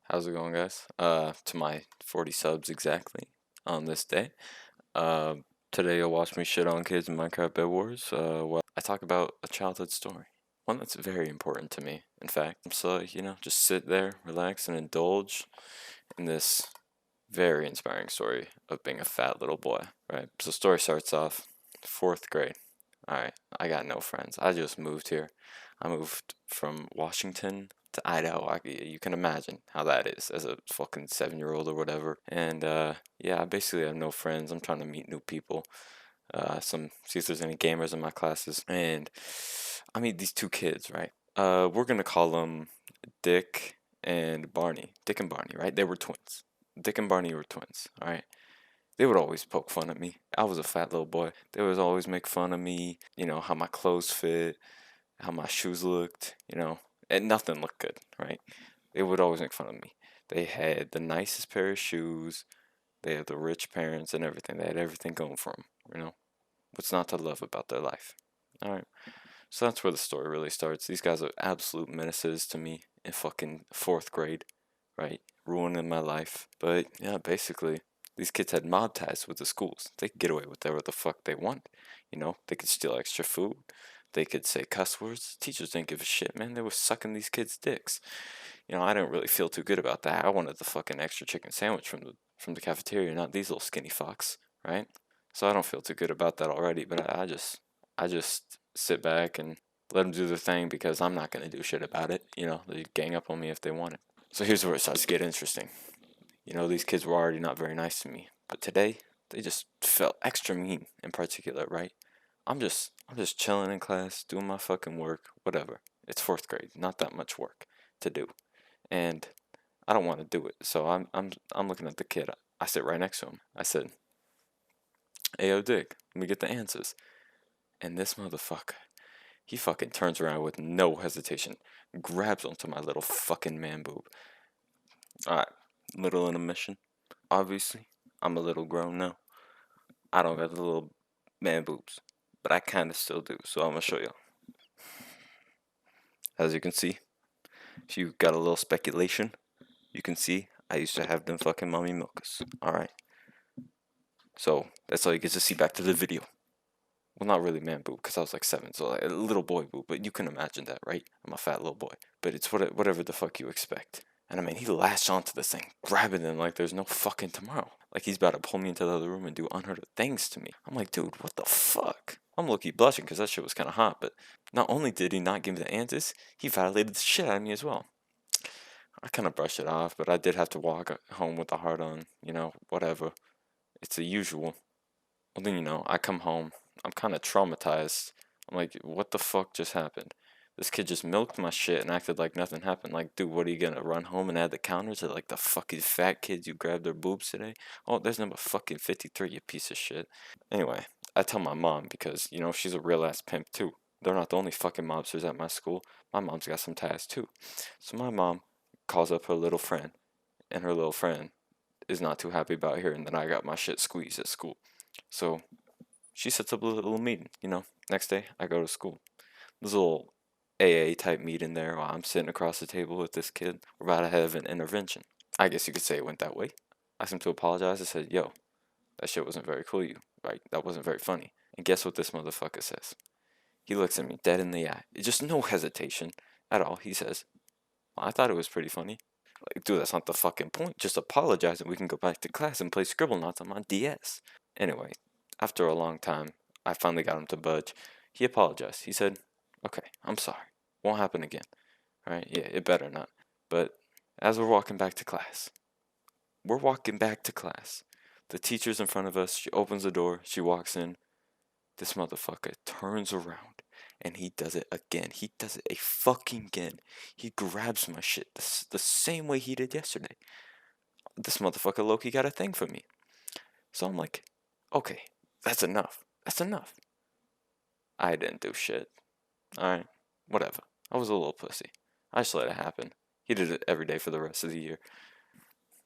How's it going, guys? To my 40 subs exactly on this day. Uh, Today you'll watch me shit on kids in Minecraft Bed Wars. I talk about a childhood story, one that's very important to me. In fact, so just sit there, relax, and indulge in this very inspiring story of being a fat little boy. Right. So, story starts off fourth grade. All right, I got no friends. I just moved here. I moved from Washington to Idaho. You can imagine how that is as a fucking 7-year-old or whatever. And yeah, I basically have no friends. I'm trying to meet new people. See if there's any gamers in my classes. And I meet these two kids, right? We're gonna call them Dick and Barney. Dick and Barney, right? They were twins. Dick and Barney were twins. All right. They would always poke fun at me. I was a fat little boy. They would always make fun of me, how my clothes fit, how my shoes looked, and nothing looked good, right? They would always make fun of me. They had the nicest pair of shoes. They had the rich parents and everything. They had everything going for them. What's not to love about their life? All right. So that's where the story really starts. These guys are absolute menaces to me in fucking fourth grade, right? Ruining my life. But yeah, basically, these kids had mob ties with the schools. They could get away with whatever the fuck they want. They could steal extra food. They could say cuss words. Teachers didn't give a shit, man. They were sucking these kids' dicks. I didn't really feel too good about that. I wanted the fucking extra chicken sandwich from the cafeteria, not these little skinny fucks, right? So I don't feel too good about that already. But I just sit back and let them do their thing because I'm not gonna do shit about it. They gang up on me if they want it. So here's where it starts to get interesting. These kids were already not very nice to me, but today they just felt extra mean in particular, right? I'm just chilling in class, doing my fucking work, whatever. It's fourth grade, not that much work to do. And I don't want to do it. So I'm looking at the kid. I sit right next to him. I said, "Hey, yo, Dick, let me get the answers." And this motherfucker, he fucking turns around with no hesitation, grabs onto my little fucking man boob. Alright, little intermission. Obviously, I'm a little grown now. I don't got the little man boobs, but I kinda still do, so I'm gonna show you. As you can see, if you got a little speculation, you can see I used to have them fucking mommy milkers. Alright, so that's all you get to see. Back to the video. Well, not really man boob, because I was like 7, so like a little boy boob, but you can imagine that, right? I'm a fat little boy. But it's whatever the fuck you expect. And I mean, he latched onto this thing, grabbing them like there's no fucking tomorrow. Like he's about to pull me into the other room and do unheard of things to me. I'm like, dude, what the fuck? I'm low-key blushing because that shit was kind of hot, but not only did he not give me the answers, he violated the shit out of me as well. I kind of brushed it off, but I did have to walk home with the heart on, whatever. It's the usual. Well, then, I come home. I'm kind of traumatized. I'm like, what the fuck just happened? This kid just milked my shit and acted like nothing happened. Like, dude, what are you gonna run home and add the counters to like the fucking fat kids you grabbed their boobs today? Oh, there's number fucking 53, you piece of shit. Anyway, I tell my mom because, she's a real ass pimp too. They're not the only fucking mobsters at my school. My mom's got some ties too. So my mom calls up her little friend, and her little friend is not too happy about hearing that I got my shit squeezed at school. So she sets up a little meeting. Next day I go to school. There's a little AA type meeting there while I'm sitting across the table with this kid. We're about to have an intervention. I guess you could say it went that way. I asked him to apologize. I said, "Yo, that shit wasn't very cool, you. Right? That wasn't very funny." And guess what this motherfucker says? He looks at me dead in the eye. Just no hesitation at all. He says, "Well, I thought it was pretty funny." Like, dude, that's not the fucking point. Just apologize and we can go back to class and play Scribble Knots on my DS. Anyway, after a long time, I finally got him to budge. He apologized. He said, "Okay, I'm sorry. Won't happen again." Alright, yeah, it better not. But as we're walking back to class. The teacher's in front of us. She opens the door. She walks in. This motherfucker turns around and he does it again. He does it a fucking again. He grabs my shit the same way he did yesterday. This motherfucker Loki got a thing for me. So I'm like, okay, that's enough. That's enough. I didn't do shit. Alright, whatever. I was a little pussy. I just let it happen. He did it every day for the rest of the year.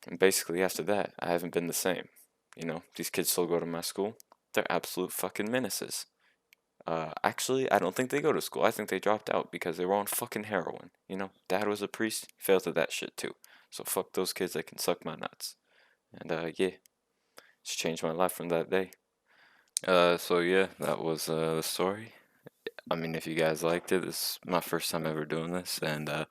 And basically, after that, I haven't been the same. These kids still go to my school. They're absolute fucking menaces. Actually, I don't think they go to school. I think they dropped out because they were on fucking heroin. Dad was a priest, failed at that shit too. So fuck those kids, they can suck my nuts. And yeah, it's changed my life from that day. So yeah, that was the story. I mean, if you guys liked it, this is my first time ever doing this, and I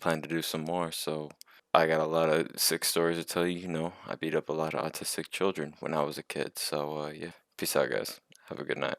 plan to do some more. So I got a lot of sick stories to tell you. You know, I beat up a lot of autistic children when I was a kid. So yeah, peace out, guys. Have a good night.